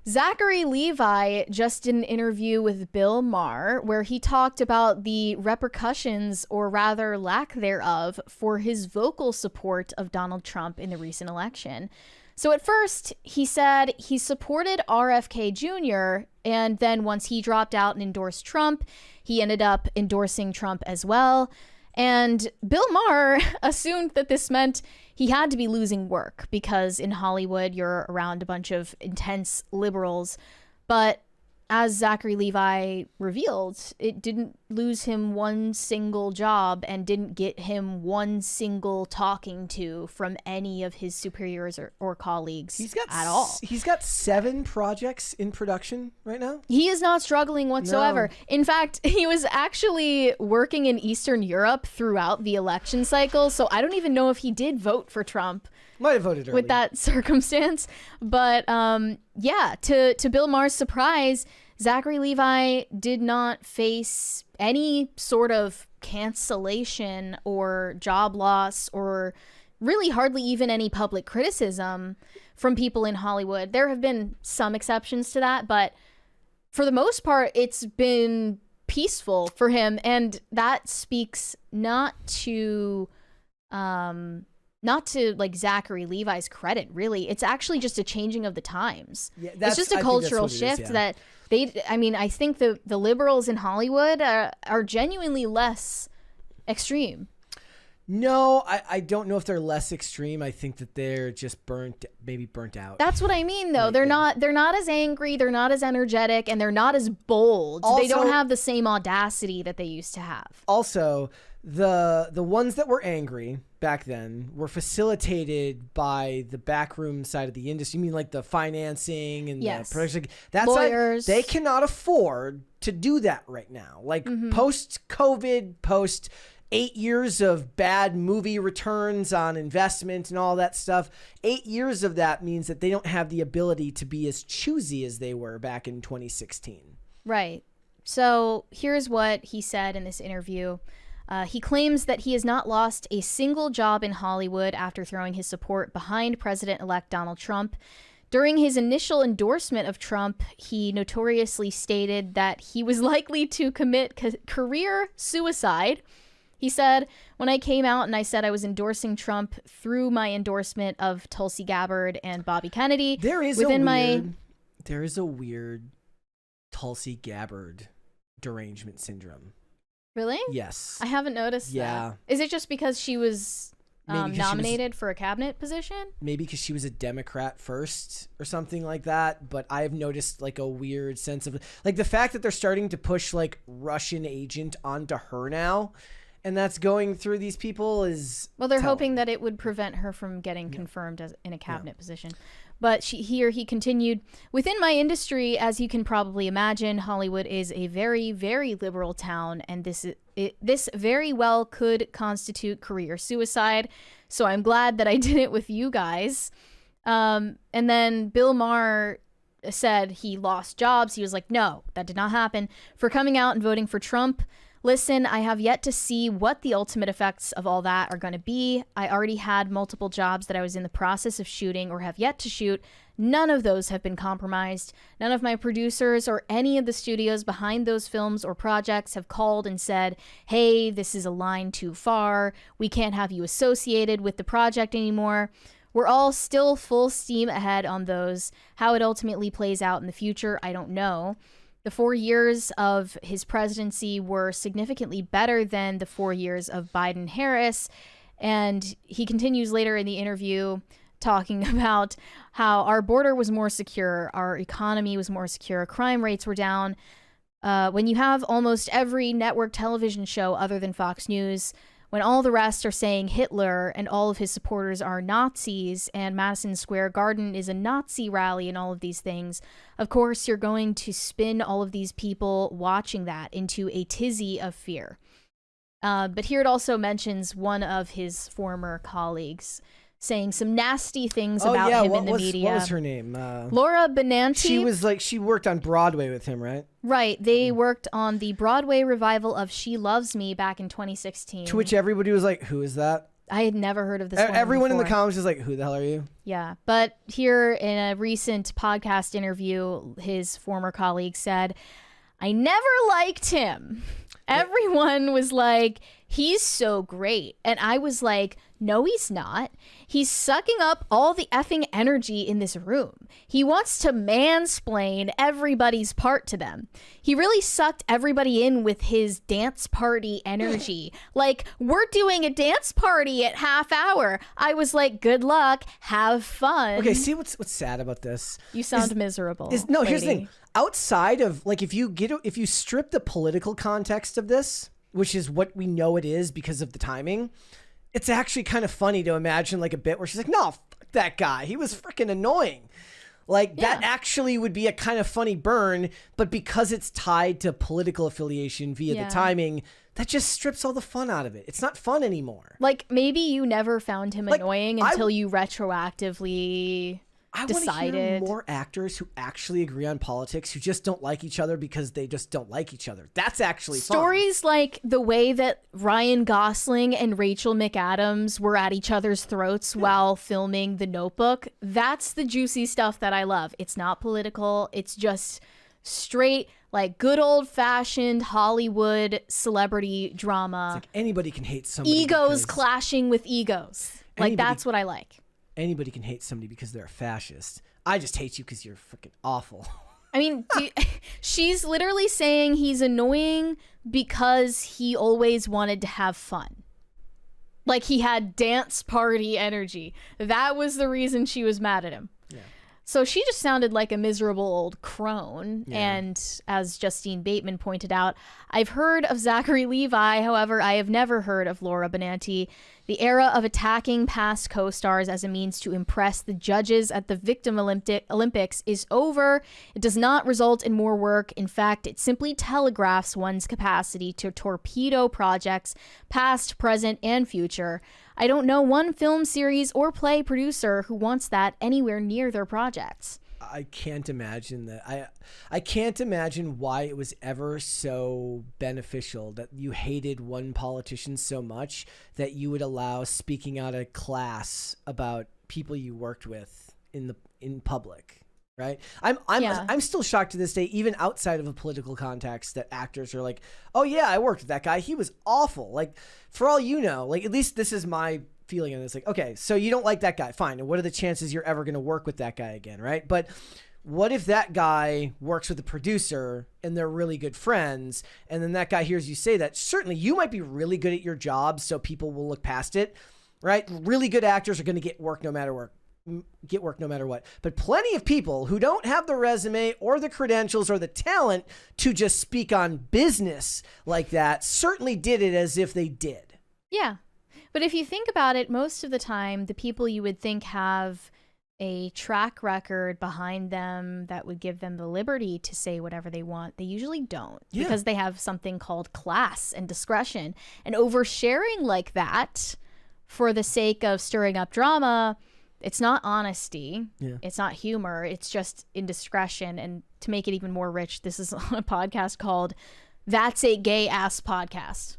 Zachary Levi just did an interview with Bill Maher where he talked about the repercussions, or rather lack thereof, for his vocal support of Donald Trump in the recent election. So at first, he said he supported RFK Jr., and then once he dropped out and endorsed Trump, he ended up endorsing Trump as well. And Bill Maher assumed that this meant he had to be losing work because in Hollywood, you're around a bunch of intense liberals. But as Zachary Levi revealed, it didn't lose him one single job and didn't get him one single talking to from any of his superiors or colleagues at all. He's got 7 projects in production right now. He is not struggling whatsoever. No. In fact, he was actually working in Eastern Europe throughout the election cycle, so I don't even know if he did vote for Trump. Might have voted early. With that circumstance. But yeah, to Bill Maher's surprise, Zachary Levi did not face any sort of cancellation or job loss or really hardly even any public criticism from people in Hollywood. There have been some exceptions to that, but for the most part, it's been peaceful for him. And that speaks not to like Zachary Levi's credit, really. It's actually just a changing of the times. Yeah, it's just a cultural shift that I think the liberals in Hollywood are genuinely less extreme. No, I don't know if they're less extreme. I think that they're just burnt out. That's what I mean, though. They're not as angry, they're not as energetic, and they're not as bold. Also, they don't have the same audacity that they used to have. Also, the ones that were angry back then were facilitated by the backroom side of the industry. You mean like the financing and the production? That's lawyers. They cannot afford to do that right now. Like post-COVID, post 8 years of bad movie returns on investment and all that stuff. 8 years of that means that they don't have the ability to be as choosy as they were back in 2016. Right. So here's what he said in this interview. He claims that he has not lost a single job in Hollywood after throwing his support behind President-elect Donald Trump. During his initial endorsement of Trump, he notoriously stated that he was likely to commit career suicide. He said, when I came out and I said I was endorsing Trump through my endorsement of Tulsi Gabbard and Bobby Kennedy. There is a weird Tulsi Gabbard derangement syndrome. Really? Yes. I haven't noticed that. Is it just because she was nominated for a cabinet position? Maybe because she was a Democrat first or something like that. But I've noticed like a weird sense of like the fact that they're starting to push like Russian agent onto her now. And that's going through these people is... Well, they're hoping that it would prevent her from getting confirmed as in a cabinet position. But he continued, within my industry, as you can probably imagine, Hollywood is a very, very liberal town, and this very well could constitute career suicide. So I'm glad that I did it with you guys. And then Bill Maher said he lost jobs. He was like, no, that did not happen. For coming out and voting for Trump, listen, I have yet to see what the ultimate effects of all that are going to be. I already had multiple jobs that I was in the process of shooting or have yet to shoot. None of those have been compromised. None of my producers or any of the studios behind those films or projects have called and said, hey, this is a line too far. We can't have you associated with the project anymore. We're all still full steam ahead on those. How it ultimately plays out in the future, I don't know. The 4 years of his presidency were significantly better than the 4 years of Biden-Harris. And he continues later in the interview talking about how our border was more secure, our economy was more secure, crime rates were down. When you have almost every network television show other than Fox News, when all the rest are saying Hitler and all of his supporters are Nazis and Madison Square Garden is a Nazi rally and all of these things, of course, you're going to spin all of these people watching that into a tizzy of fear. But here it also mentions one of his former colleagues saying some nasty things about him in the media. What was her name? Laura Benanti. She worked on Broadway with him, right? Right. They worked on the Broadway revival of She Loves Me back in 2016. To which everybody was like, who is that? I had never heard of this woman Everyone in the before. comments is like, who the hell are you? Yeah, but here in a recent podcast interview, his former colleague said, I never liked him. Everyone was like, he's so great. And I was like, no, he's not. He's sucking up all the effing energy in this room. He wants to mansplain everybody's part to them. He really sucked everybody in with his dance party energy. Like, we're doing a dance party at half hour. I was like, good luck. Have fun. Okay, see what's sad about this? You sound miserable. Here's the thing. Outside of, like, if you strip the political context of this, which is what we know it is because of the timing, it's actually kind of funny to imagine like a bit where she's like, no, fuck that guy. He was freaking annoying. Like, that actually would be a kind of funny burn, but because it's tied to political affiliation via the timing, that just strips all the fun out of it. It's not fun anymore. Like, maybe you never found him annoying until you retroactively decided. I want to hear more actors who actually agree on politics, who just don't like each other because they just don't like each other. That's actually fun. Stories like the way that Ryan Gosling and Rachel McAdams were at each other's throats while filming The Notebook. That's the juicy stuff that I love. It's not political. It's just straight, like, good old-fashioned Hollywood celebrity drama. It's like anybody can hate somebody. Egos clashing with egos. Like, that's what I like. Anybody can hate somebody because they're a fascist. I just hate you because you're freaking awful. I mean, she's literally saying he's annoying because he always wanted to have fun. Like, he had dance party energy. That was the reason she was mad at him. Yeah. So she just sounded like a miserable old crone. Yeah. And as Justine Bateman pointed out, I've heard of Zachary Levi. However, I have never heard of Laura Benanti. The era of attacking past co-stars as a means to impress the judges at the Victim Olympics is over. It does not result in more work. In fact, it simply telegraphs one's capacity to torpedo projects, past, present, and future. I don't know one film series or play producer who wants that anywhere near their projects. I can't imagine that. I can't imagine why it was ever so beneficial that you hated one politician so much that you would allow speaking out of class about people you worked with in public. Right. I'm still shocked to this day, even outside of a political context, that actors are like, oh yeah, I worked with that guy. He was awful. Like, for all you know, like, at least this is my feeling on this. Like, okay, so you don't like that guy. Fine. And what are the chances you're ever going to work with that guy again? Right. But what if that guy works with a producer and they're really good friends, and then that guy hears you say that? Certainly you might be really good at your job, so people will look past it. Right. Really good actors are going to get work no matter what. But plenty of people who don't have the resume or the credentials or the talent to just speak on business like that certainly did it as if they did. Yeah. But if you think about it, most of the time, the people you would think have a track record behind them that would give them the liberty to say whatever they want, they usually don't, because they have something called class and discretion. And oversharing like that for the sake of stirring up drama, it's not honesty. Yeah. It's not humor. It's just indiscretion. And to make it even more rich, this is on a podcast called That's a Gay Ass Podcast.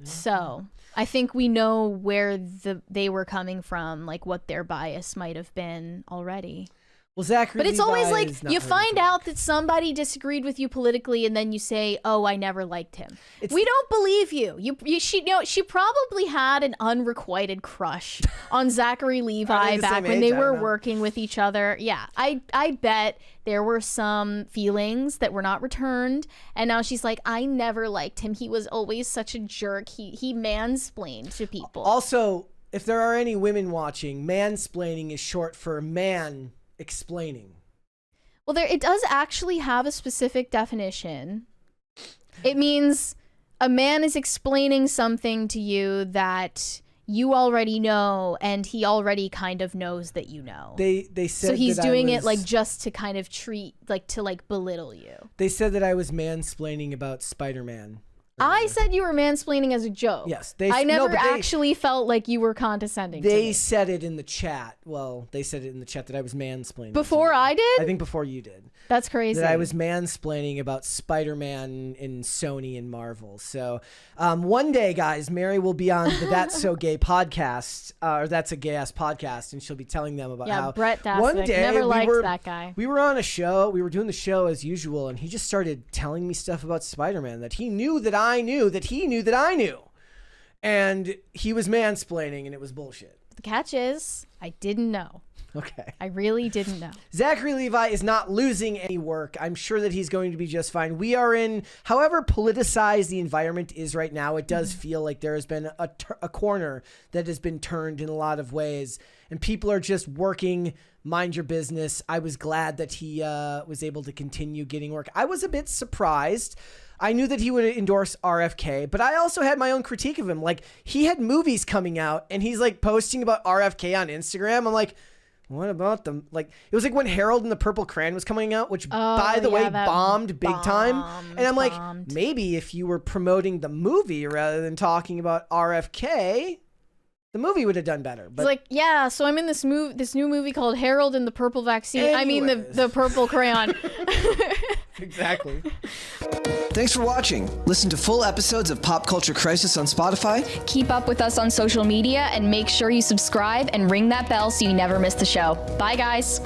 So I think we know where they were coming from, like what their bias might have been already. Well, Zachary, but it's always like you find out that somebody disagreed with you politically, and then you say, "Oh, I never liked him." We don't believe you. She probably had an unrequited crush on Zachary Levi back when they were working with each other. Yeah, I bet there were some feelings that were not returned, and now she's like, "I never liked him. He was always such a jerk. He mansplained to people." Also, if there are any women watching, mansplaining is short for man explaining. Well, it does actually have a specific definition. It means a man is explaining something to you that you already know, and he already kind of knows that you know. They said so he's doing it like just to kind of treat, like to like belittle you. They said that I was mansplaining about Spider-Man. I said you were mansplaining as a joke. Yes. I never actually felt like you were condescending to me. They said it in the chat. Well, they said it in the chat that I was mansplaining. Before I did? I think before you did. That's crazy. That I was mansplaining about Spider-Man in Sony and Marvel. So one day, guys, Mary will be on the That's So Gay podcast, or That's a Gay Ass podcast, and she'll be telling them about how Brett Daswick. One day Never liked that guy. We were on a show. We were doing the show as usual, and he just started telling me stuff about Spider-Man that he knew that I knew that he knew that I knew. And he was mansplaining, and it was bullshit. The catch is, I didn't know. Okay. I really didn't know. Zachary Levi is not losing any work. I'm sure that he's going to be just fine. We are in, however politicized the environment is right now, it does feel like there has been a corner that has been turned in a lot of ways. And people are just working, mind your business. I was glad that he was able to continue getting work. I was a bit surprised. I knew that he would endorse RFK, but I also had my own critique of him. Like, he had movies coming out, and he's like posting about RFK on Instagram. I'm like, what about them? Like, it was like when Harold and the Purple Crayon was coming out, which, by the way, bombed big time. And I'm like, maybe if you were promoting the movie rather than talking about RFK, the movie would have done better. But it's like, yeah, so I'm in this new movie called Harold and the Purple Vaccine. Anyways. I mean, the Purple Crayon. Exactly. Thanks for watching. Listen to full episodes of Pop Culture Crisis on Spotify. Keep up with us on social media and make sure you subscribe and ring that bell so you never miss the show. Bye, guys.